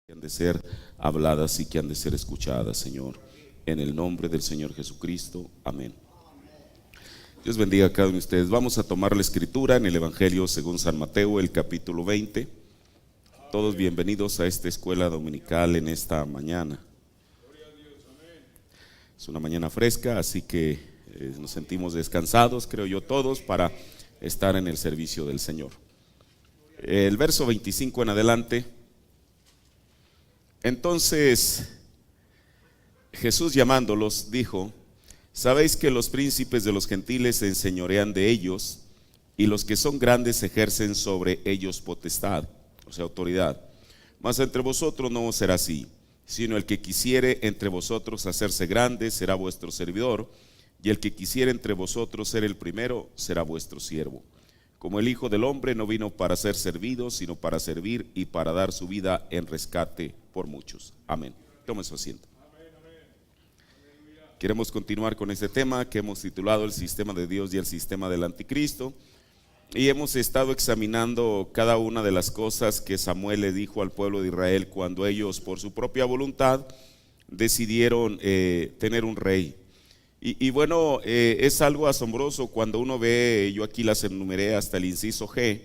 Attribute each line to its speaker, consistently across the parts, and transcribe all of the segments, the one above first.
Speaker 1: que han de ser habladas y que han de ser escuchadas, Señor. En el nombre del Señor Jesucristo, amén. Dios bendiga a cada uno de ustedes. Vamos a tomar la escritura en el Evangelio según San Mateo, el capítulo 20. Todos bienvenidos a esta escuela dominical en esta mañana. Es una mañana fresca, así que nos sentimos descansados, creo yo, todos para estar en el servicio del Señor. El verso 25 en adelante. Entonces Jesús, llamándolos, dijo: sabéis que los príncipes de los gentiles se enseñorean de ellos, y los que son grandes ejercen sobre ellos potestad, o sea, autoridad. Mas entre vosotros no será así, sino el que quisiere entre vosotros hacerse grande será vuestro servidor, y el que quisiere entre vosotros ser el primero será vuestro siervo. Como el Hijo del Hombre no vino para ser servido, sino para servir y para dar su vida en rescate por muchos. Amén. Tome su asiento. Queremos continuar con este tema que hemos titulado El sistema de Dios y el sistema del anticristo. Y hemos estado examinando cada una de las cosas que Samuel le dijo al pueblo de Israel cuando ellos, por su propia voluntad, decidieron tener un rey. Y bueno, es algo asombroso cuando uno ve, yo aquí las enumeré hasta el inciso G,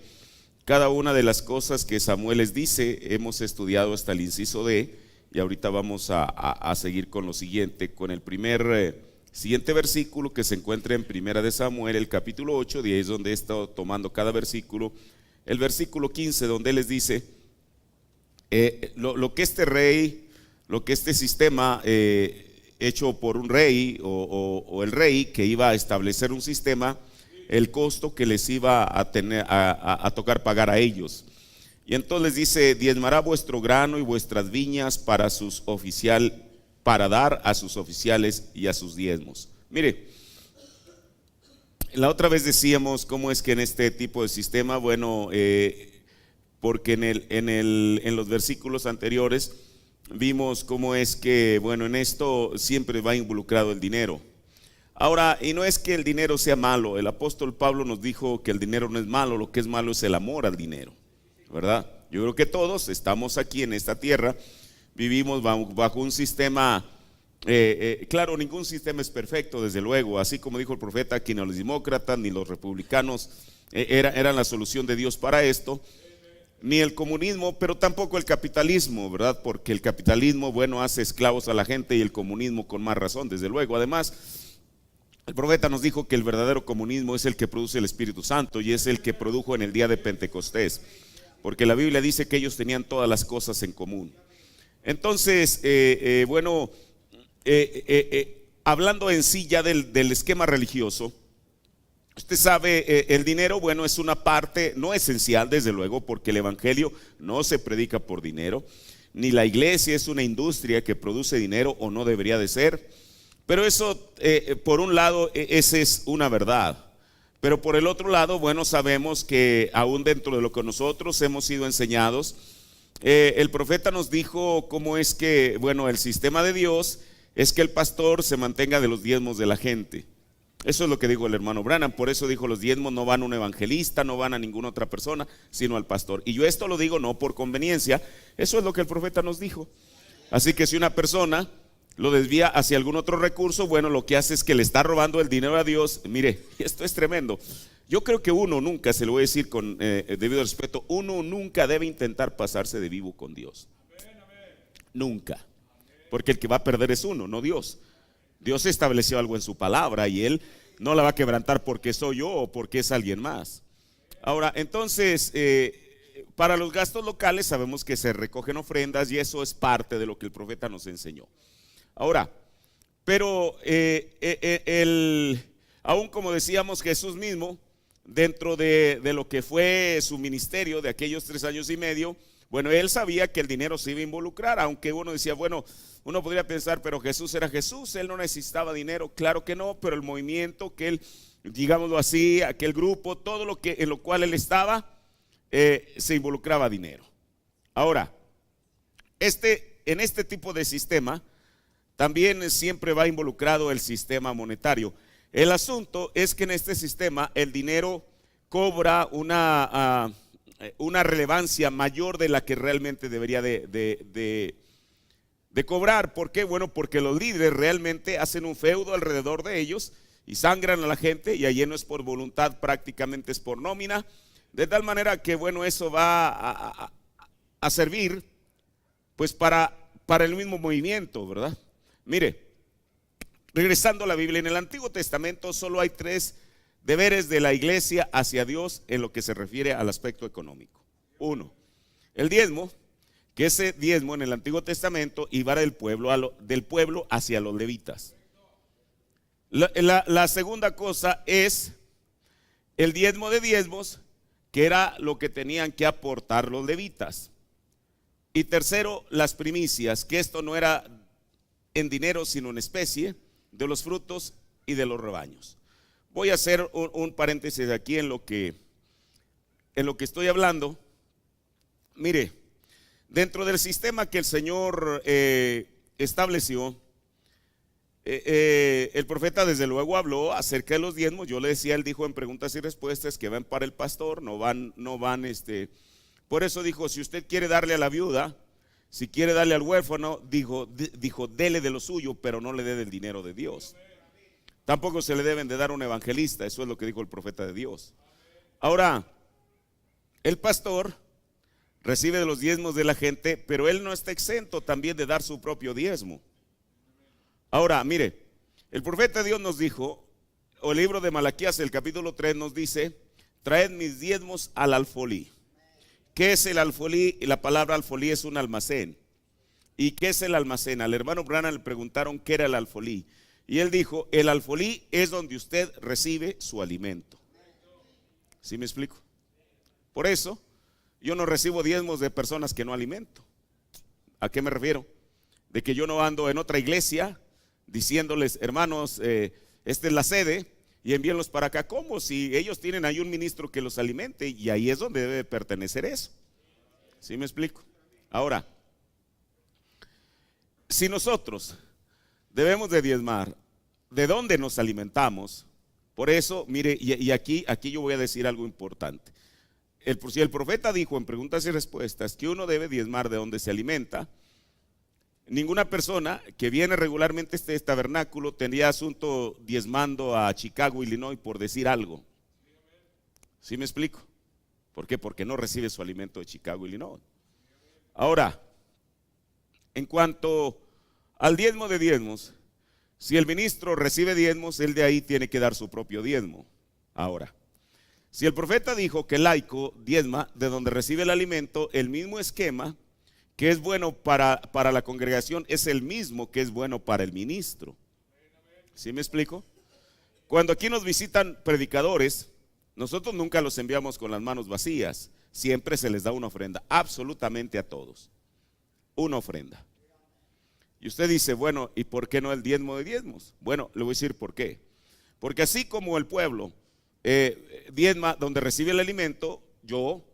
Speaker 1: cada una de las cosas que Samuel les dice. Hemos estudiado hasta el inciso D, y ahorita vamos a seguir con lo siguiente, con el siguiente versículo que se encuentra en Primera de Samuel, el capítulo 8, de ahí es donde he estado tomando cada versículo. El versículo 15, donde él les dice lo que este rey, lo que este sistema hecho por un rey o el rey que iba a establecer un sistema, el costo que les iba a tocar pagar a ellos. Y entonces les dice: diezmará vuestro grano y vuestras viñas para dar a sus oficiales y a sus diezmos. Mire, la otra vez decíamos cómo es que en este tipo de sistema, bueno, porque en los versículos anteriores vimos cómo es que, bueno, en esto siempre va involucrado el dinero. Ahora, y no es que el dinero sea malo. El apóstol Pablo nos dijo que el dinero no es malo, lo que es malo es el amor al dinero, ¿verdad? Yo creo que todos estamos aquí en esta tierra, vivimos bajo un sistema, claro, ningún sistema es perfecto, desde luego, así como dijo el profeta, que ni los demócratas ni los republicanos eran la solución de Dios para esto, ni el comunismo, pero tampoco el capitalismo, ¿verdad? Porque el capitalismo, bueno, hace esclavos a la gente, y el comunismo con más razón, desde luego. Además, el profeta nos dijo que el verdadero comunismo es el que produce el Espíritu Santo, y es el que produjo en el día de Pentecostés, porque la Biblia dice que ellos tenían todas las cosas en común. Entonces, bueno, hablando en sí ya del esquema religioso, usted sabe, el dinero, bueno, es una parte no esencial, desde luego, porque el evangelio no se predica por dinero, ni la iglesia es una industria que produce dinero, o no debería de ser. Pero eso, por un lado, esa es una verdad. Pero por el otro lado, bueno, sabemos que aún dentro de lo que nosotros hemos sido enseñados, el profeta nos dijo cómo es que, bueno, el sistema de Dios es que el pastor se mantenga de los diezmos de la gente. Eso es lo que dijo el hermano Branham. Por eso dijo: los diezmos no van a un evangelista, no van a ninguna otra persona, sino al pastor. Y yo esto lo digo no por conveniencia, eso es lo que el profeta nos dijo. Así que si una persona lo desvía hacia algún otro recurso, bueno, lo que hace es que le está robando el dinero a Dios. Mire, esto es tremendo. Yo creo que uno nunca, se lo voy a decir con debido respeto, uno nunca debe intentar pasarse de vivo con Dios. Nunca. Porque el que va a perder es uno, no Dios. Dios estableció algo en su palabra, y Él no la va a quebrantar porque soy yo o porque es alguien más. Ahora, entonces, para los gastos locales sabemos que se recogen ofrendas, y eso es parte de lo que el profeta nos enseñó. Ahora, pero aún como decíamos, Jesús mismo, dentro de lo que fue su ministerio de aquellos 3 años y medio, bueno, él sabía que el dinero se iba a involucrar, aunque uno decía, bueno, uno podría pensar, pero Jesús era Jesús, él no necesitaba dinero. Claro que no, pero el movimiento que él, digámoslo así, aquel grupo, todo lo que en lo cual él estaba, se involucraba dinero. Ahora, en este tipo de sistema también siempre va involucrado el sistema monetario. El asunto es que en este sistema el dinero cobra una relevancia mayor de la que realmente debería de cobrar. ¿Por qué? Bueno, porque los líderes realmente hacen un feudo alrededor de ellos y sangran a la gente, y allí no es por voluntad, prácticamente es por nómina, de tal manera que bueno, eso va a servir pues para el mismo movimiento, ¿verdad? Mire, regresando a la Biblia, en el Antiguo Testamento solo hay 3 deberes de la iglesia hacia Dios en lo que se refiere al aspecto económico. 1, el diezmo, que ese diezmo en el Antiguo Testamento iba del pueblo hacia los levitas. La segunda cosa es el diezmo de diezmos, que era lo que tenían que aportar los levitas. Y tercero, las primicias, que esto no era en dinero sino en especie, de los frutos y de los rebaños. Voy a hacer un paréntesis aquí en lo que estoy hablando. Mire, dentro del sistema que el Señor estableció, el profeta desde luego habló acerca de los diezmos. Yo le decía, él dijo en preguntas y respuestas que van para el pastor, no van, por eso dijo, si usted quiere darle a la viuda, si quiere darle al huérfano, dijo, dele de lo suyo, pero no le dé del dinero de Dios. Tampoco se le deben de dar a un evangelista, eso es lo que dijo el profeta de Dios. Ahora, el pastor recibe de los diezmos de la gente, pero él no está exento también de dar su propio diezmo. Ahora, mire, el profeta de Dios nos dijo, o el libro de Malaquías, el capítulo 3 nos dice, traed mis diezmos al alfolí. ¿Qué es el alfolí? La palabra alfolí es un almacén. ¿Y qué es el almacén? Al hermano Branham le preguntaron qué era el alfolí, y él dijo, el alfolí es donde usted recibe su alimento. ¿Sí me explico? Por eso yo no recibo diezmos de personas que no alimento. ¿A qué me refiero? De que yo no ando en otra iglesia diciéndoles, hermanos, esta es la sede y envíenlos para acá. ¿Cómo? Si ellos tienen ahí un ministro que los alimente, y ahí es donde debe pertenecer eso. ¿Sí me explico? Ahora, si nosotros debemos de diezmar, ¿de dónde nos alimentamos? Por eso, mire, y aquí yo voy a decir algo importante. Si el profeta dijo en preguntas y respuestas que uno debe diezmar de donde se alimenta, ninguna persona que viene regularmente a este tabernáculo tendría asunto diezmando a Chicago, Illinois, por decir algo. ¿Sí me explico? ¿Por qué? Porque no recibe su alimento de Chicago, Illinois. Ahora, en cuanto al diezmo de diezmos, si el ministro recibe diezmos, él de ahí tiene que dar su propio diezmo. Ahora, si el profeta dijo que el laico diezma de donde recibe el alimento, el mismo esquema que es bueno para la congregación es el mismo que es bueno para el ministro. ¿Sí me explico? Cuando aquí nos visitan predicadores, nosotros nunca los enviamos con las manos vacías. Siempre se les da una ofrenda, absolutamente a todos. Una ofrenda. Y usted dice, bueno, ¿y por qué no el diezmo de diezmos? Bueno, le voy a decir por qué. Porque así como el pueblo diezma donde recibe el alimento, yo,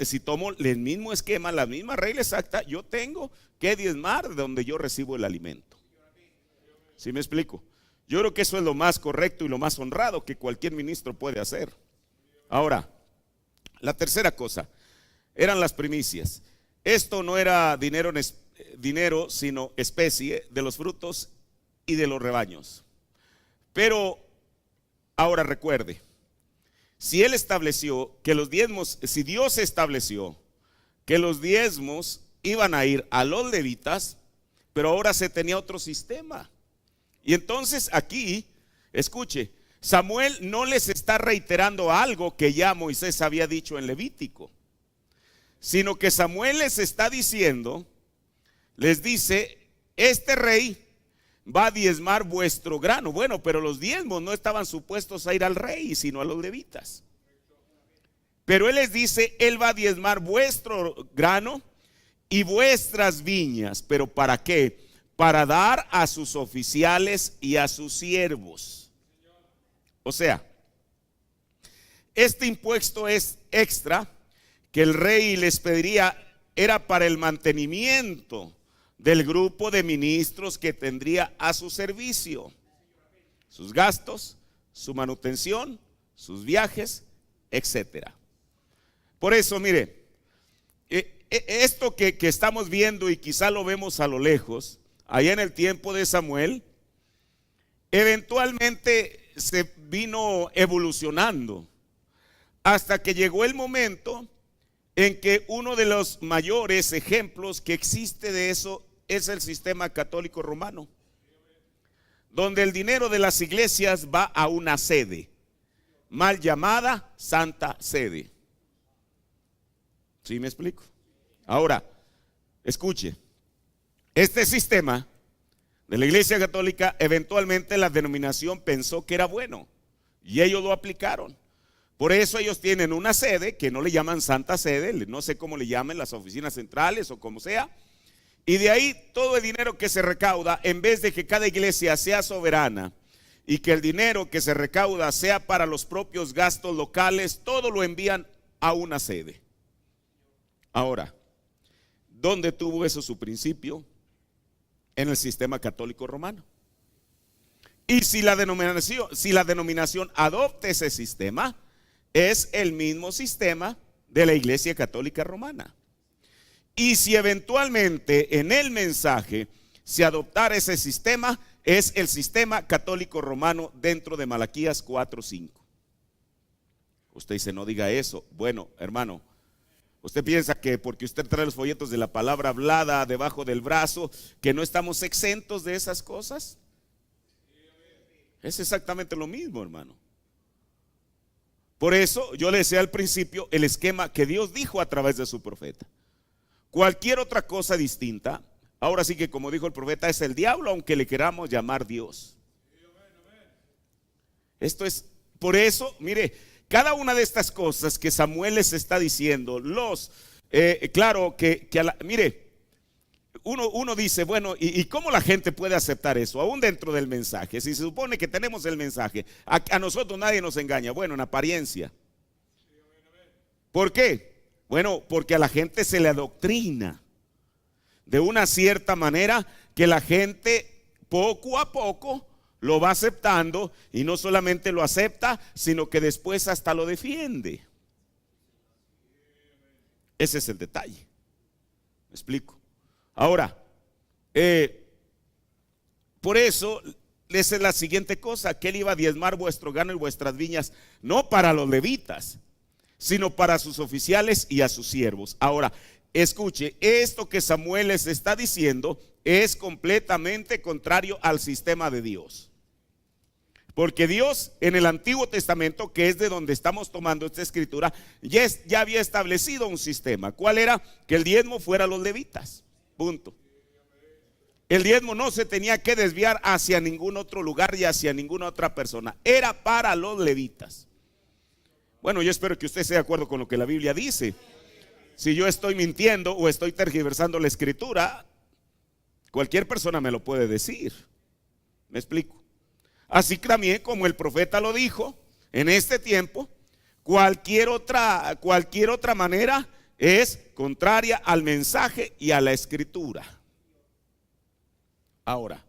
Speaker 1: si tomo el mismo esquema, la misma regla exacta, yo tengo que diezmar de donde yo recibo el alimento. ¿Sí me explico? Yo creo que eso es lo más correcto y lo más honrado que cualquier ministro puede hacer. Ahora, la tercera cosa, eran las primicias. Esto no era dinero, sino especie de los frutos y de los rebaños. Pero ahora recuerde, si él estableció que los diezmos, si Dios estableció que los diezmos iban a ir a los levitas, pero ahora se tenía otro sistema. Y entonces aquí, escuche, Samuel no les está reiterando algo que ya Moisés había dicho en Levítico, sino que Samuel les está diciendo, les dice, este rey va a diezmar vuestro grano. Bueno, pero los diezmos no estaban supuestos a ir al rey, sino a los levitas. Pero él les dice, él va a diezmar vuestro grano y vuestras viñas. ¿Pero para qué? Para dar a sus oficiales y a sus siervos. O sea, este impuesto es extra que el rey les pediría, era para el mantenimiento del grupo de ministros que tendría a su servicio, sus gastos, su manutención, sus viajes, etcétera. Por eso, mire, esto que estamos viendo y quizá lo vemos a lo lejos, allá en el tiempo de Samuel, eventualmente se vino evolucionando hasta que llegó el momento en que uno de los mayores ejemplos que existe de eso es el sistema católico romano, donde el dinero de las iglesias va a una sede, mal llamada Santa Sede. ¿Sí me explico? Ahora, escuche, este sistema de la Iglesia Católica, eventualmente la denominación pensó que era bueno y ellos lo aplicaron. Por eso ellos tienen una sede que no le llaman Santa Sede, no sé cómo le llamen, las oficinas centrales o como sea. Y de ahí todo el dinero que se recauda, en vez de que cada iglesia sea soberana y que el dinero que se recauda sea para los propios gastos locales, todo lo envían a una sede. Ahora, ¿dónde tuvo eso su principio? En el sistema católico romano. Y si la denominación adopta ese sistema, es el mismo sistema de la Iglesia Católica Romana. Y si eventualmente en el mensaje se adoptara ese sistema, es el sistema católico romano dentro de Malaquías 4:5. Usted dice, no diga eso. Bueno, hermano, usted piensa que porque usted trae los folletos de la palabra hablada debajo del brazo, que no estamos exentos de esas cosas. Es exactamente lo mismo, hermano. Por eso yo le decía al principio el esquema que Dios dijo a través de su profeta. Cualquier otra cosa distinta, ahora sí que como dijo el profeta, es el diablo, aunque le queramos llamar Dios. Esto es, por eso, mire, cada una de estas cosas que Samuel les está diciendo, claro que mire, uno dice, bueno, ¿y cómo la gente puede aceptar eso? Aún dentro del mensaje, si se supone que tenemos el mensaje, a nosotros nadie nos engaña, bueno, en apariencia. ¿Por qué? Bueno, porque a la gente se le adoctrina de una cierta manera que la gente poco a poco lo va aceptando, y no solamente lo acepta, sino que después hasta lo defiende. Ese es el detalle. ¿Me explico? Ahora, por eso esa es la siguiente cosa, que él iba a diezmar vuestro gano y vuestras viñas, no para los levitas, sino para sus oficiales y a sus siervos. Ahora, escuche, esto que Samuel les está diciendo es completamente contrario al sistema de Dios. Porque Dios en el Antiguo Testamento, que es de donde estamos tomando esta escritura, ya había establecido un sistema. ¿Cuál era? Que el diezmo fuera a los levitas. Punto. El diezmo no se tenía que desviar hacia ningún otro lugar y hacia ninguna otra persona. Era para los levitas. Bueno, yo espero que usted esté de acuerdo con lo que la Biblia dice. Si yo estoy mintiendo o estoy tergiversando la escritura, cualquier persona me lo puede decir. ¿Me explico? Así que también, como el profeta lo dijo, en este tiempo, cualquier otra manera es contraria al mensaje y a la escritura. Ahora,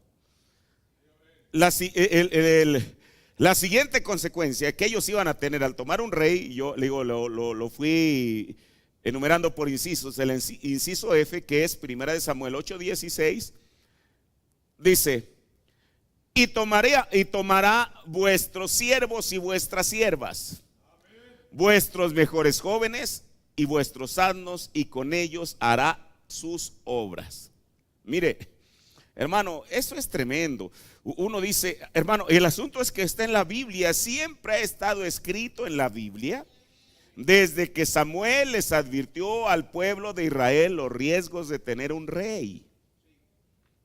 Speaker 1: la siguiente consecuencia que ellos iban a tener al tomar un rey, yo le digo, lo fui enumerando por incisos. El inciso F, que es 1 Samuel 8:16, dice: y tomará vuestros siervos y vuestras siervas, vuestros mejores jóvenes y vuestros asnos, y con ellos hará sus obras. Mire, hermano, eso es tremendo. Uno dice, hermano, el asunto es que está en la Biblia, siempre ha estado escrito en la Biblia, desde que Samuel les advirtió al pueblo de Israel los riesgos de tener un rey.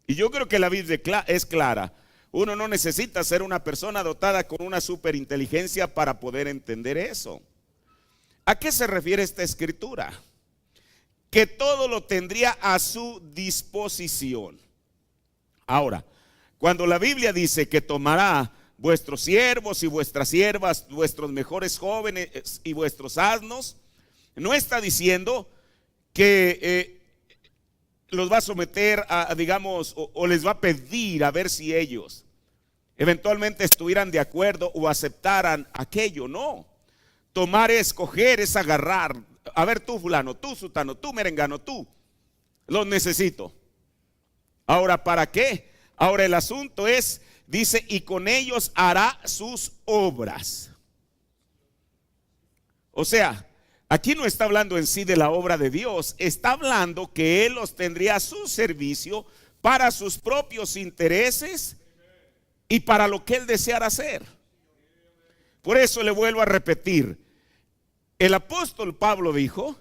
Speaker 1: Y yo creo que la Biblia es clara. Uno no necesita ser una persona dotada con una superinteligencia para poder entender eso. ¿A qué se refiere esta escritura? Que todo lo tendría a su disposición. Ahora, cuando la Biblia dice que tomará vuestros siervos y vuestras siervas, vuestros mejores jóvenes y vuestros asnos, no está diciendo que los va a someter a, digamos, o les va a pedir a ver si ellos eventualmente estuvieran de acuerdo o aceptaran aquello. No, tomar, escoger, es agarrar. a ver tú fulano, tú sutano, tú merengano, tú, los necesito. Ahora, ¿para qué? Ahora el asunto es, dice, y con ellos hará sus obras. O sea, aquí no está hablando en sí de la obra de Dios, está hablando que Él los tendría a su servicio para sus propios intereses y para lo que Él deseara hacer. Por eso le vuelvo a repetir, el apóstol Pablo dijo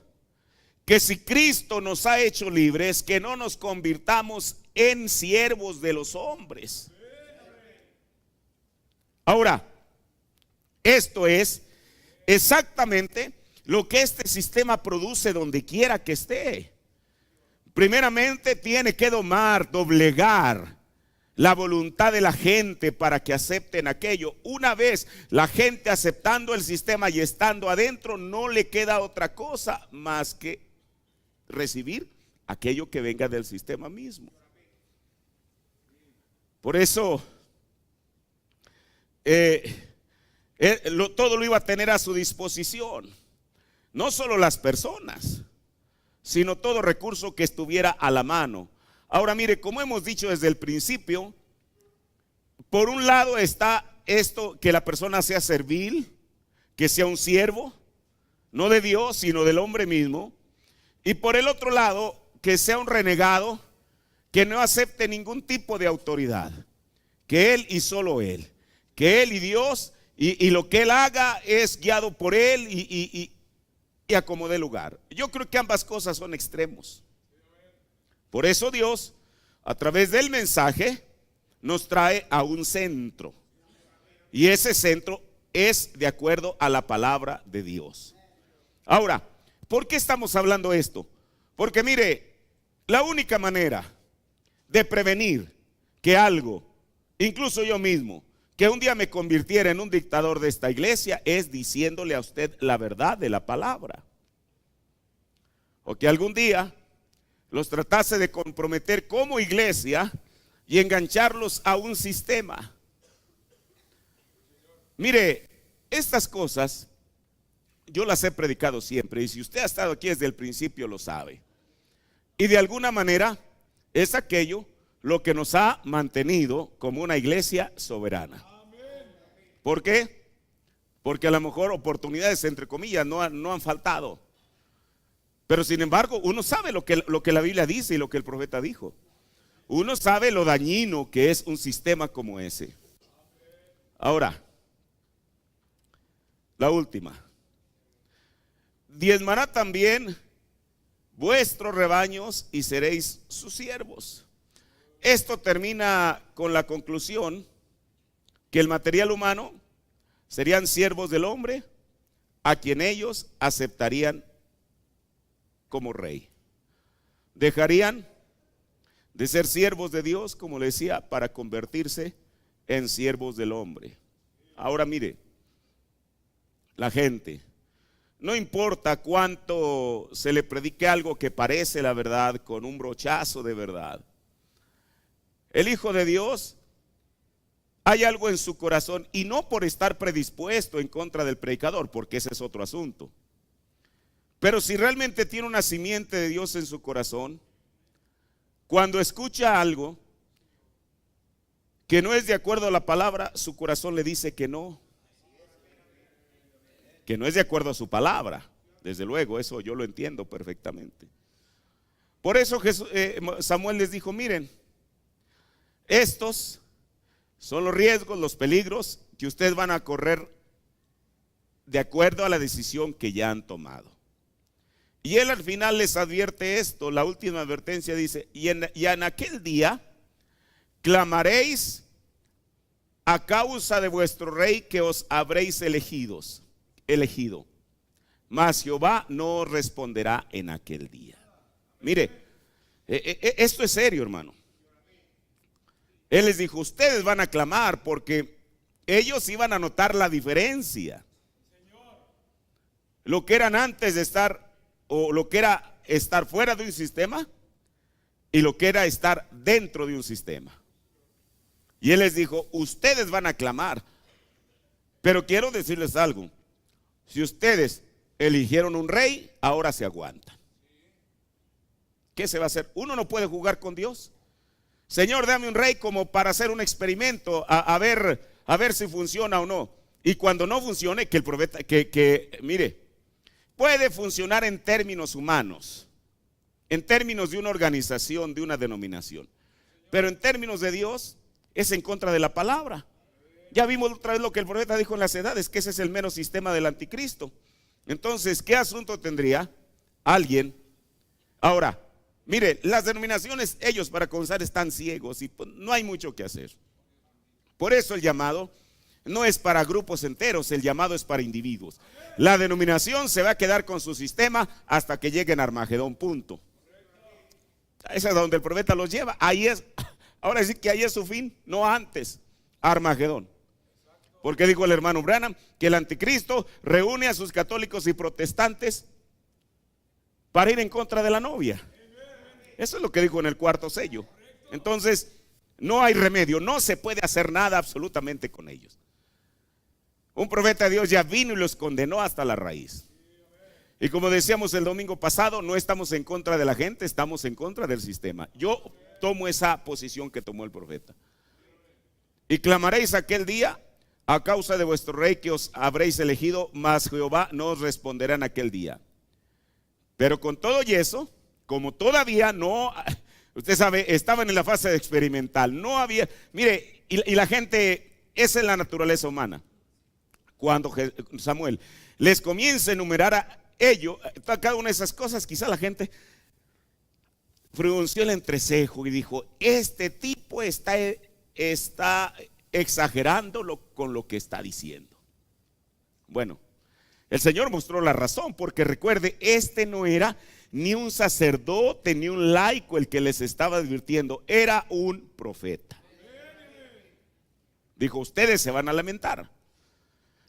Speaker 1: que si Cristo nos ha hecho libres, que no nos convirtamos en siervos de los hombres. Ahora, esto es exactamente lo que este sistema produce donde quiera que esté. Primeramente tiene que domar, doblegar la voluntad de la gente para que acepten aquello. Una vez la gente aceptando el sistema y estando adentro, no le queda otra cosa más que recibir aquello que venga del sistema mismo. Por eso todo lo iba a tener a su disposición. No solo las personas, sino todo recurso que estuviera a la mano. Ahora mire, como hemos dicho desde el principio, por un lado está esto, que la persona sea servil, que sea un siervo, no de Dios, sino del hombre mismo. Y por el otro lado, que sea un renegado, que no acepte ningún tipo de autoridad, que Él y solo Él, que Él y Dios, y lo que Él haga es guiado por Él y acomode lugar. Yo creo que ambas cosas son extremos. Por eso Dios, a través del mensaje, nos trae a un centro. Y ese centro es de acuerdo a la palabra de Dios. Ahora, ¿por qué estamos hablando esto? Porque mire, la única manera de prevenir que algo, incluso yo mismo, que un día me convirtiera en un dictador de esta iglesia, es diciéndole a usted la verdad de la palabra. O que algún día los tratase de comprometer como iglesia y engancharlos a un sistema. Mire, estas cosas yo las he predicado siempre, y si usted ha estado aquí desde el principio lo sabe. Y de alguna manera es aquello lo que nos ha mantenido como una iglesia soberana. ¿Por qué? Porque a lo mejor oportunidades, entre comillas, no han faltado. Pero sin embargo, uno sabe lo que la Biblia dice y lo que el profeta dijo. Uno sabe lo dañino que es un sistema como ese. Ahora, la última. Diezmará también vuestros rebaños y seréis sus siervos. Esto termina con la conclusión que el material humano serían siervos del hombre, a quien ellos aceptarían como rey. Dejarían de ser siervos de Dios, como le decía, para convertirse en siervos del hombre. Ahora mire, la gente, no importa cuánto se le predique algo que parece la verdad, con un brochazo de verdad, el Hijo de Dios, hay algo en su corazón, y no por estar predispuesto en contra del predicador, porque ese es otro asunto. Pero si realmente tiene una simiente de Dios en su corazón, cuando escucha algo que no es de acuerdo a la palabra, su corazón le dice que no es de acuerdo a su palabra. Desde luego, eso yo lo entiendo perfectamente. Por eso Samuel les dijo: miren, estos son los riesgos, los peligros que ustedes van a correr de acuerdo a la decisión que ya han tomado. Y él al final les advierte esto, la última advertencia dice: y en aquel día clamaréis a causa de vuestro rey que os habréis elegido, mas Jehová no os responderá en aquel día. Mire, esto es serio, hermano. Él les dijo: ustedes van a clamar, porque ellos iban a notar la diferencia. Lo que eran antes de estar, o lo que era estar fuera de un sistema, y lo que era estar dentro de un sistema. Y él les dijo: ustedes van a clamar, pero quiero decirles algo. Si ustedes eligieron un rey, ahora se aguantan. ¿Qué se va a hacer? Uno no puede jugar con Dios. Señor, dame un rey como para hacer un experimento, a ver si funciona o no. Y cuando no funcione, que el profeta, mire, puede funcionar en términos humanos, en términos de una organización, de una denominación. Pero en términos de Dios, es en contra de la palabra. Ya vimos otra vez lo que el profeta dijo en las edades, que ese es el mero sistema del anticristo. Entonces, ¿qué asunto tendría alguien? Ahora, mire, las denominaciones, ellos para comenzar están ciegos y pues, no hay mucho que hacer. Por eso el llamado no es para grupos enteros, el llamado es para individuos. La denominación se va a quedar con su sistema hasta que lleguen a Armagedón, punto. Esa es donde el profeta los lleva. Ahí es, ahora sí que ahí es su fin, no antes, Armagedón. Porque dijo el hermano Branham que el anticristo reúne a sus católicos y protestantes para ir en contra de la novia. Eso es lo que dijo en el cuarto sello. Entonces, no hay remedio, no se puede hacer nada absolutamente con ellos. Un profeta de Dios ya vino y los condenó hasta la raíz. Y como decíamos el domingo pasado, no estamos en contra de la gente, estamos en contra del sistema. Yo tomo esa posición que tomó el profeta. Y clamaréis aquel día a causa de vuestro rey que os habréis elegido, mas Jehová no os responderá en aquel día. Pero con todo y eso, como todavía no, usted sabe, estaban en la fase experimental, no había, mire, y la gente, esa es la naturaleza humana. Cuando Samuel les comienza a enumerar a ellos, cada una de esas cosas, quizá la gente frunció el entrecejo y dijo, este tipo está exagerándolo con lo que está diciendo. Bueno, el Señor mostró la razón, porque recuerde, este no era ni un sacerdote ni un laico el que les estaba advirtiendo, era un profeta. Dijo, ustedes se van a lamentar.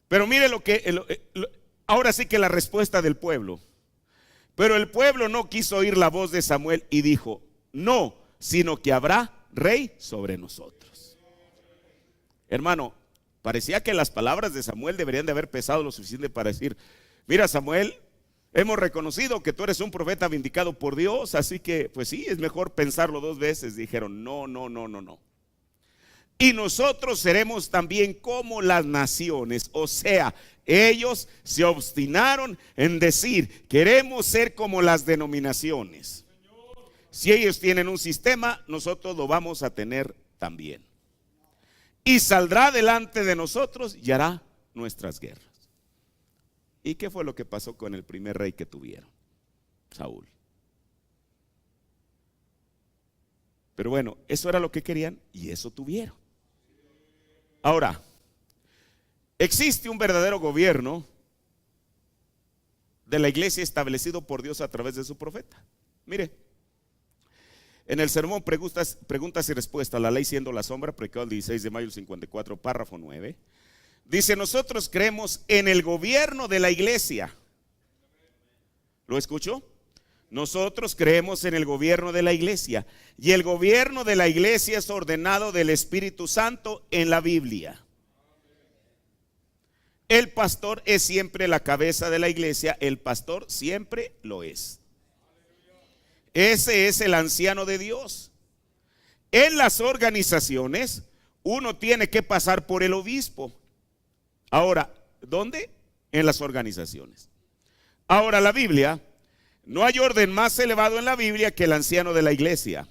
Speaker 1: Pero mire ahora sí que la respuesta del pueblo. Pero el pueblo no quiso oír la voz de Samuel y dijo, no, sino que habrá rey sobre nosotros. Hermano, parecía que las palabras de Samuel deberían de haber pesado lo suficiente para decir, mira Samuel, hemos reconocido que tú eres un profeta vindicado por Dios, así que pues sí, es mejor pensarlo dos veces. Dijeron, no. Y nosotros seremos también como las naciones. O sea, ellos se obstinaron en decir, queremos ser como las denominaciones. Si ellos tienen un sistema, nosotros lo vamos a tener también. Y saldrá delante de nosotros y hará nuestras guerras. ¿Y qué fue lo que pasó con el primer rey que tuvieron? Saúl. Pero bueno, eso era lo que querían y eso tuvieron. Ahora, existe un verdadero gobierno de la iglesia establecido por Dios a través de su profeta. Mire, en el sermón preguntas y respuestas, la ley siendo la sombra, predicado el 16 de mayo del 54, párrafo 9. Dice, nosotros creemos en el gobierno de la iglesia. ¿Lo escuchó? Nosotros creemos en el gobierno de la iglesia. Y el gobierno de la iglesia es ordenado del Espíritu Santo en la Biblia. El pastor es siempre la cabeza de la iglesia. El pastor siempre lo es. Ese es el anciano de Dios. En las organizaciones, uno tiene que pasar por el obispo. Ahora, ¿dónde? En las organizaciones. Ahora, la Biblia, no hay orden más elevado en la Biblia que el anciano de la iglesia.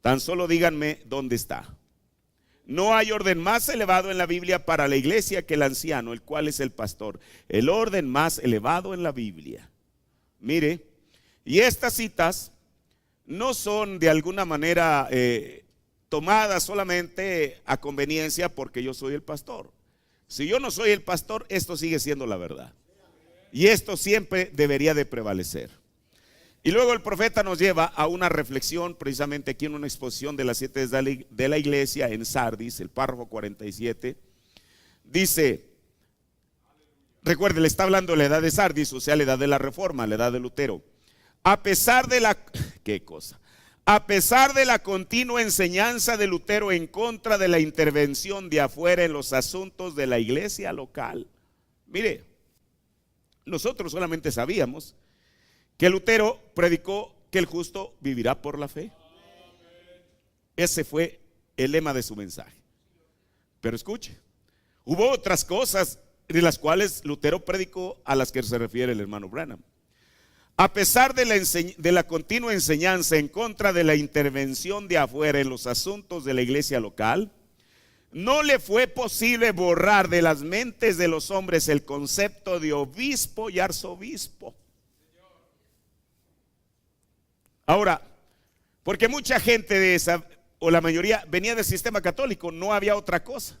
Speaker 1: Tan solo díganme dónde está. No hay orden más elevado en la Biblia para la iglesia que el anciano, el cual es el pastor. El orden más elevado en la Biblia. Mire, y estas citas no son de alguna manera tomadas solamente a conveniencia porque yo soy el pastor. Si yo no soy el pastor, esto sigue siendo la verdad. Y esto siempre debería de prevalecer. Y luego el profeta nos lleva a una reflexión, precisamente aquí en una exposición de las 7 de la iglesia en Sardis, el párrafo 47. Dice, recuerde, le está hablando de la edad de Sardis, o sea, la edad de la reforma, la edad de Lutero. A pesar de la, ¿qué cosa? A pesar de la continua enseñanza de Lutero en contra de la intervención de afuera en los asuntos de la iglesia local. Mire, Nosotros solamente sabíamos que Lutero predicó que el justo vivirá por la fe. Ese fue el lema de su mensaje. Pero escuche, hubo otras cosas de las cuales Lutero predicó a las que se refiere el hermano Branham. A pesar de la continua enseñanza en contra de la intervención de afuera en los asuntos de la iglesia local, no le fue posible borrar de las mentes de los hombres el concepto de obispo y arzobispo. Ahora, porque mucha gente de esa, o la mayoría, venía del sistema católico, no había otra cosa.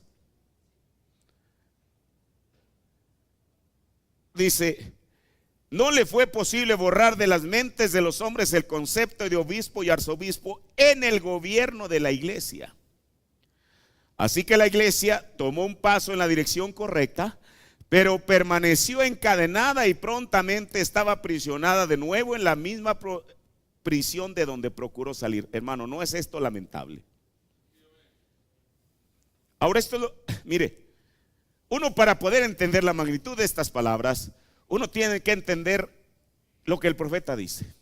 Speaker 1: Dice, no le fue posible borrar de las mentes de los hombres el concepto de obispo y arzobispo en el gobierno de la iglesia. Así que la iglesia tomó un paso en la dirección correcta, pero permaneció encadenada y prontamente estaba aprisionada de nuevo en la misma prisión de donde procuró salir. Hermano, ¿no es esto lamentable? Ahora mire, uno para poder entender la magnitud de estas palabras, uno tiene que entender lo que el profeta dice.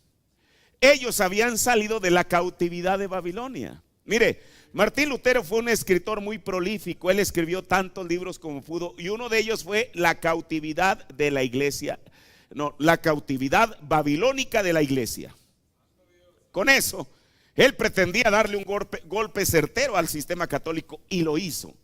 Speaker 1: Ellos habían salido de la cautividad de Babilonia. Mire, Martín Lutero fue un escritor muy prolífico. Él escribió tantos libros como pudo, y uno de ellos fue la cautividad de la iglesia. No, la cautividad babilónica de la iglesia. Con eso, él pretendía darle un golpe certero al sistema católico, y lo hizo.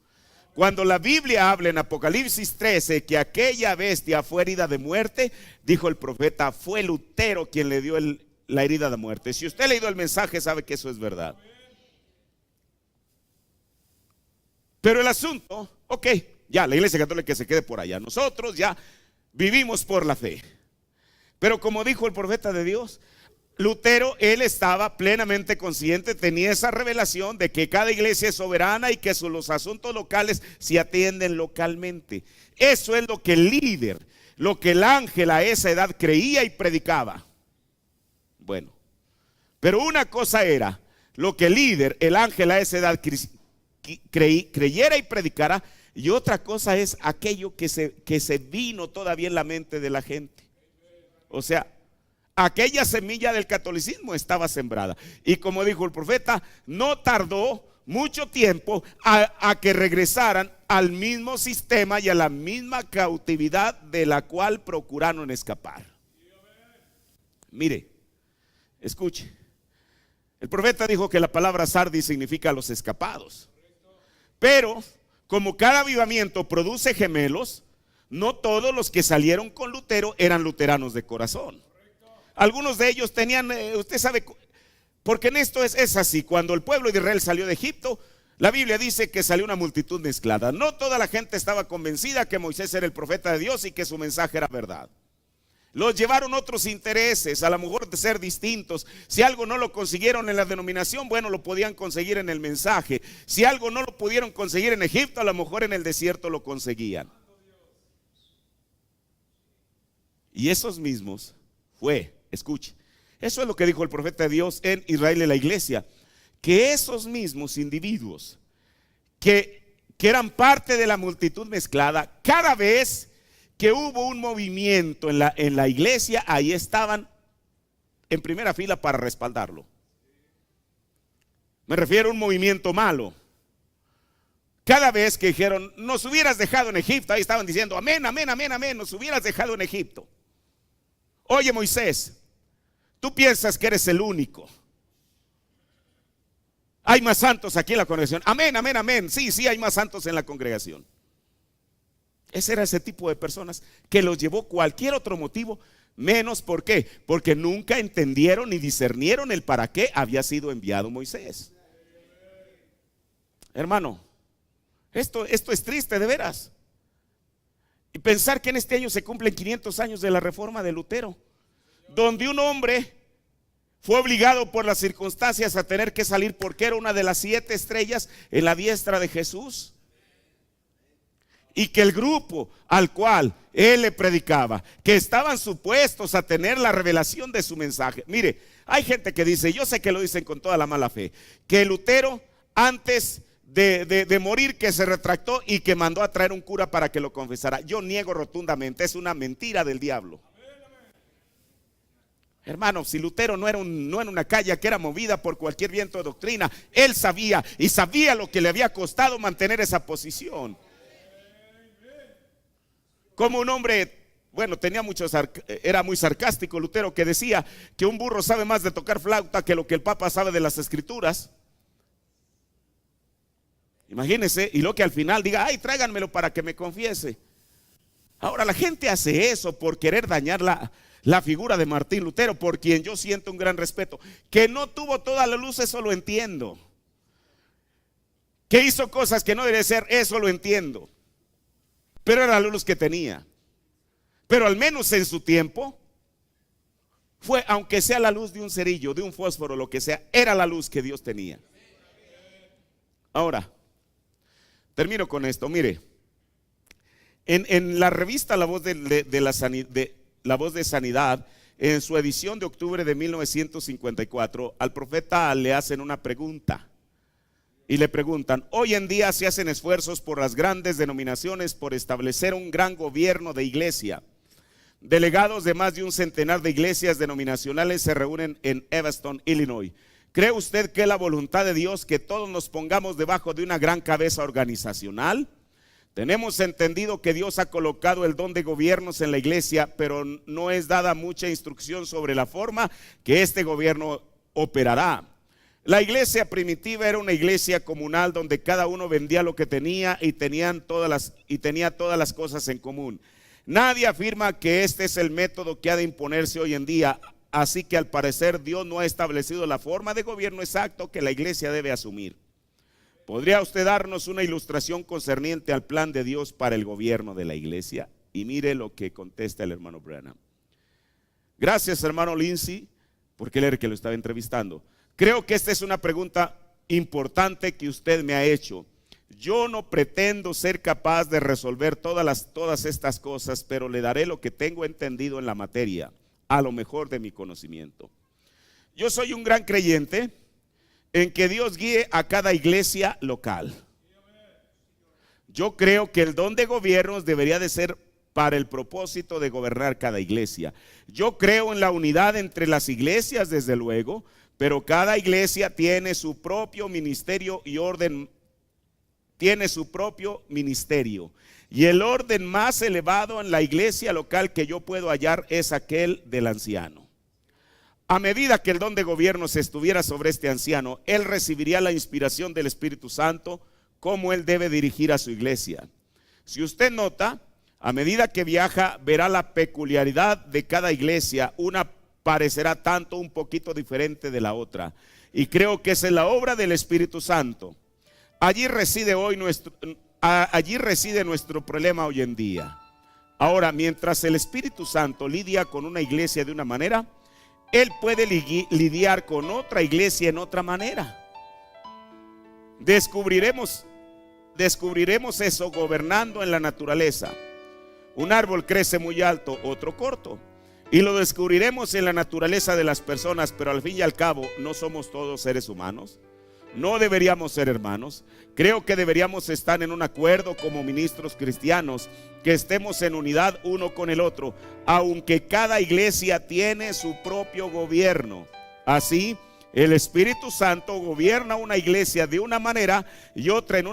Speaker 1: Cuando la Biblia habla en Apocalipsis 13 que aquella bestia fue herida de muerte, dijo el profeta, fue Lutero quien le dio la herida de muerte. Si usted ha leído el mensaje, sabe que eso es verdad. Pero el asunto, ok, ya la iglesia católica se quede por allá. Nosotros ya vivimos por la fe. Pero como dijo el profeta de Dios, Lutero, él estaba plenamente consciente, tenía esa revelación de que cada iglesia es soberana y que los asuntos locales se atienden localmente. Eso es lo que el líder, lo que el ángel a esa edad creía y predicaba. Bueno, pero una cosa era lo que el líder, el ángel a esa edad creyera y predicara, y otra cosa es aquello que se vino todavía en la mente de la gente. O sea, aquella semilla del catolicismo estaba sembrada, y como dijo el profeta, no tardó mucho tiempo a que regresaran al mismo sistema y a la misma cautividad de la cual procuraron escapar. Mire, escuche, el profeta dijo que la palabra sardis significa los escapados. Pero como cada avivamiento produce gemelos, no todos los que salieron con Lutero eran luteranos de corazón. Algunos de ellos tenían, usted sabe, porque en esto es así. Cuando el pueblo de Israel salió de Egipto, la Biblia dice que salió una multitud mezclada. No toda la gente estaba convencida que Moisés era el profeta de Dios y que su mensaje era verdad. Los llevaron otros intereses, a lo mejor de ser distintos. Si algo no lo consiguieron en la denominación, bueno, lo podían conseguir en el mensaje. Si algo no lo pudieron conseguir en Egipto, a lo mejor en el desierto lo conseguían. Y esos mismos escuche, eso es lo que dijo el profeta de Dios en Israel y la iglesia, que esos mismos individuos que eran parte de la multitud mezclada, cada vez que hubo un movimiento en la iglesia, ahí estaban en primera fila para respaldarlo. Me refiero a un movimiento malo. Cada vez que dijeron, nos hubieras dejado en Egipto, ahí estaban diciendo, amén, amén, amén, amén, nos hubieras dejado en Egipto. Oye, Moisés, tú piensas que eres el único. Hay más santos aquí en la congregación. Amén, amén, amén. Sí, hay más santos en la congregación. Ese era ese tipo de personas que los llevó cualquier otro motivo, menos ¿por qué? Porque nunca entendieron ni discernieron el para qué había sido enviado Moisés. Hermano, esto es triste de veras. Y pensar que en este año se cumplen 500 años de la reforma de Lutero, donde un hombre fue obligado por las circunstancias a tener que salir porque era una de las 7 estrellas en la diestra de Jesús. Y que el grupo al cual él le predicaba, que estaban supuestos a tener la revelación de su mensaje. Mire, hay gente que dice, yo sé que lo dicen con toda la mala fe, que Lutero antes de morir, que se retractó y que mandó a traer un cura para que lo confesara. Yo niego rotundamente, es una mentira del diablo. Hermano, si Lutero no era una calle que era movida por cualquier viento de doctrina, él sabía lo que le había costado mantener esa posición. Como un hombre, bueno, era muy sarcástico Lutero, que decía que un burro sabe más de tocar flauta que lo que el Papa sabe de las Escrituras. Imagínense, y lo que al final diga, ay, tráiganmelo para que me confiese. Ahora la gente hace eso por querer dañar la figura de Martín Lutero, por quien yo siento un gran respeto. Que no tuvo toda la luz, eso lo entiendo. Que hizo cosas que no debe ser, eso lo entiendo. Pero era la luz que tenía. Pero al menos en su tiempo fue, aunque sea la luz de un cerillo, de un fósforo, lo que sea, era la luz que Dios tenía. Ahora, termino con esto. Mire, en la revista La Voz La Voz de Sanidad, en su edición de octubre de 1954, al profeta le hacen una pregunta. Y le preguntan, hoy en día se hacen esfuerzos por las grandes denominaciones por establecer un gran gobierno de iglesia. Delegados de más de un centenar de iglesias denominacionales se reúnen en Evanston, Illinois. ¿Cree usted que es la voluntad de Dios que todos nos pongamos debajo de una gran cabeza organizacional? Tenemos entendido que Dios ha colocado el don de gobiernos en la iglesia, pero no es dada mucha instrucción sobre la forma que este gobierno operará. La iglesia primitiva era una iglesia comunal donde cada uno vendía lo que tenía y tenía todas las cosas en común. Nadie afirma que este es el método que ha de imponerse hoy en día, así que al parecer Dios no ha establecido la forma de gobierno exacto que la iglesia debe asumir. ¿Podría usted darnos una ilustración concerniente al plan de Dios para el gobierno de la iglesia? Y mire lo que contesta el hermano Branham. Gracias, hermano Lindsay, porque él era el que lo estaba entrevistando. Creo que esta es una pregunta importante que usted me ha hecho. Yo no pretendo ser capaz de resolver todas estas cosas, pero le daré lo que tengo entendido en la materia, a lo mejor de mi conocimiento. Yo soy un gran creyente en que Dios guíe a cada iglesia local. Yo creo que el don de gobiernos debería de ser para el propósito de gobernar cada iglesia. Yo creo en la unidad entre las iglesias, desde luego, pero cada iglesia tiene su propio ministerio y orden. Tiene su propio ministerio. Y el orden más elevado en la iglesia local que yo puedo hallar es aquel del anciano. A medida que el don de gobierno se estuviera sobre este anciano, él recibiría la inspiración del Espíritu Santo, cómo él debe dirigir a su iglesia. Si usted nota, a medida que viaja, verá la peculiaridad de cada iglesia. Una parecerá tanto un poquito diferente de la otra. Y creo que esa es la obra del Espíritu Santo. Allí reside nuestro problema hoy en día. Ahora, mientras el Espíritu Santo lidia con una iglesia de una manera, Él puede lidiar con otra iglesia en otra manera. Descubriremos eso gobernando en la naturaleza. Un árbol crece muy alto, otro corto. Y lo descubriremos en la naturaleza de las personas, pero al fin y al cabo no somos todos seres humanos. No deberíamos ser hermanos. Creo que deberíamos estar en un acuerdo como ministros cristianos, que estemos en unidad uno con el otro, aunque cada iglesia tiene su propio gobierno. Así, el Espíritu Santo gobierna una iglesia de una manera y otra en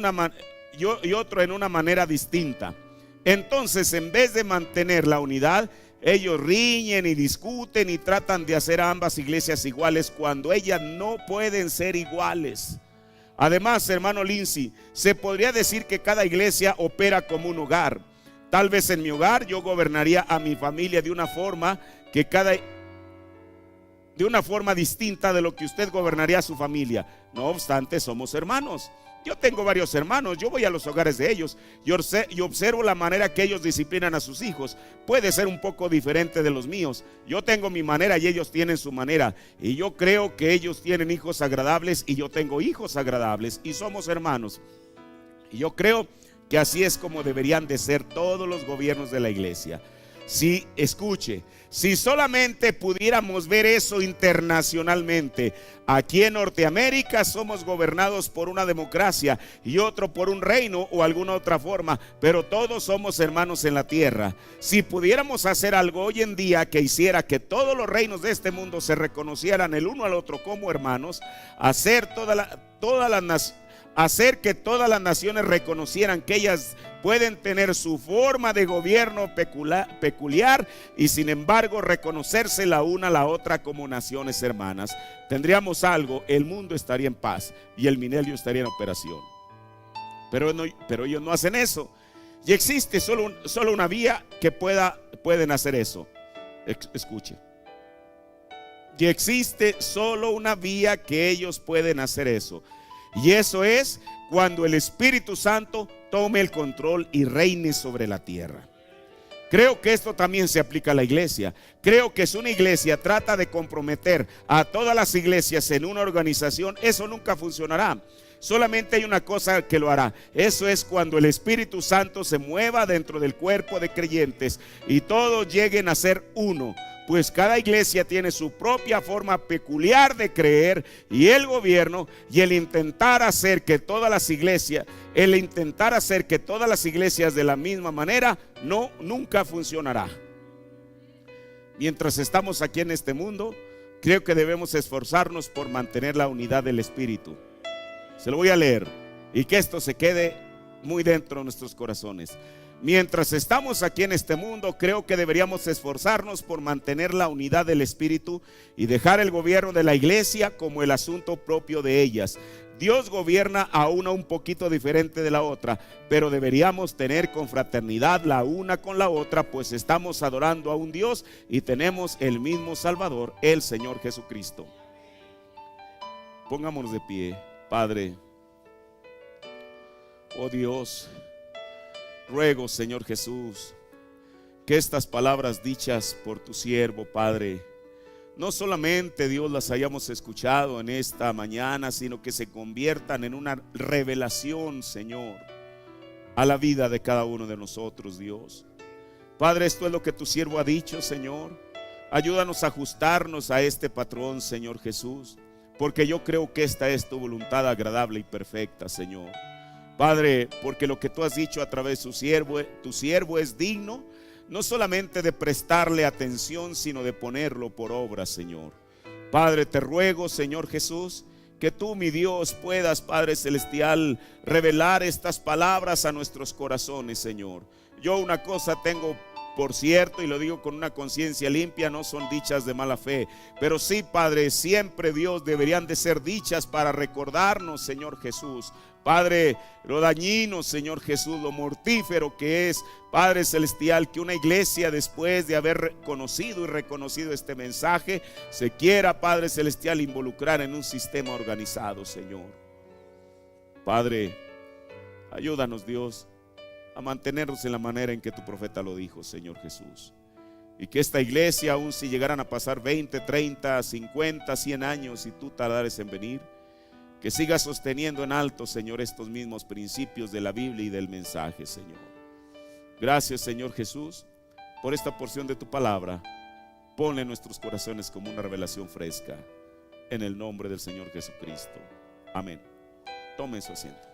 Speaker 1: una manera distinta. Entonces, en vez de mantener la unidad, ellos riñen y discuten y tratan de hacer a ambas iglesias iguales cuando ellas no pueden ser iguales. Además, hermano Lindsay, se podría decir que cada iglesia opera como un hogar. Tal vez en mi hogar yo gobernaría a mi familia de una forma distinta de lo que usted gobernaría a su familia. No obstante, somos hermanos. Yo tengo varios hermanos, yo voy a los hogares de ellos y observo la manera que ellos disciplinan a sus hijos. Puede ser un poco diferente de los míos. Yo tengo mi manera y ellos tienen su manera. Y yo creo que ellos tienen hijos agradables y yo tengo hijos agradables y somos hermanos. Y yo creo que así es como deberían de ser todos los gobiernos de la iglesia. Si, escuche, si solamente pudiéramos ver eso internacionalmente, aquí en Norteamérica somos gobernados por una democracia y otro por un reino o alguna otra forma, pero todos somos hermanos en la tierra. Si pudiéramos hacer algo hoy en día que hiciera que todos los reinos de este mundo se reconocieran el uno al otro como hermanos, hacer que todas las naciones reconocieran que ellas pueden tener su forma de gobierno peculiar y sin embargo reconocerse la una a la otra como naciones hermanas, tendríamos algo, el mundo estaría en paz y el milenio estaría en operación. Pero ellos no hacen eso. Y existe solo una vía que pueden hacer eso. Escuche. Y existe solo una vía que ellos pueden hacer eso. Y eso es cuando el Espíritu Santo tome el control y reine sobre la tierra. Creo que esto también se aplica a la iglesia. Creo que si una iglesia trata de comprometer a todas las iglesias en una organización, eso nunca funcionará. Solamente hay una cosa que lo hará. Eso es cuando el Espíritu Santo se mueva dentro del cuerpo de creyentes y todos lleguen a ser uno. Pues cada iglesia tiene su propia forma peculiar de creer y el gobierno, y el intentar hacer que todas las iglesias de la misma manera nunca funcionará. Mientras estamos aquí en este mundo, creo que debemos esforzarnos por mantener la unidad del Espíritu. Se lo voy a leer y que esto se quede muy dentro de nuestros corazones. Mientras estamos aquí en este mundo, creo que deberíamos esforzarnos por mantener la unidad del Espíritu y dejar el gobierno de la iglesia como el asunto propio de ellas. Dios gobierna a una un poquito diferente de la otra, pero deberíamos tener confraternidad la una con la otra, pues estamos adorando a un Dios y tenemos el mismo Salvador, el Señor Jesucristo. Pongámonos de pie. Padre, oh Dios, ruego, Señor Jesús, que estas palabras dichas por tu siervo, Padre, no solamente, Dios, las hayamos escuchado en esta mañana, sino que se conviertan en una revelación, Señor, a la vida de cada uno de nosotros, Dios. Padre, esto es lo que tu siervo ha dicho, Señor. Ayúdanos a ajustarnos a este patrón, Señor Jesús, porque yo creo que esta es tu voluntad agradable y perfecta, Señor. Padre, porque lo que tú has dicho a través de tu siervo es digno, no solamente de prestarle atención, sino de ponerlo por obra, Señor. Padre, te ruego, Señor Jesús, que tú, mi Dios, puedas, Padre Celestial, revelar estas palabras a nuestros corazones, Señor. Yo una cosa tengo por cierto, y lo digo con una conciencia limpia, no son dichas de mala fe, pero sí, Padre, siempre, Dios, deberían de ser dichas para recordarnos, Señor Jesús, Padre, lo dañino, Señor Jesús, lo mortífero que es, Padre Celestial, que una iglesia, después de haber conocido y reconocido este mensaje, se quiera, Padre Celestial, involucrar en un sistema organizado, Señor. Padre, ayúdanos, Dios, a mantenernos en la manera en que tu profeta lo dijo, Señor Jesús. Y que esta iglesia, aun si llegaran a pasar 20, 30, 50, 100 años y tú tardares en venir, que siga sosteniendo en alto, Señor, estos mismos principios de la Biblia y del mensaje, Señor. Gracias, Señor Jesús, por esta porción de tu palabra. Ponle en nuestros corazones como una revelación fresca, en el nombre del Señor Jesucristo. Amén. Tome su asiento.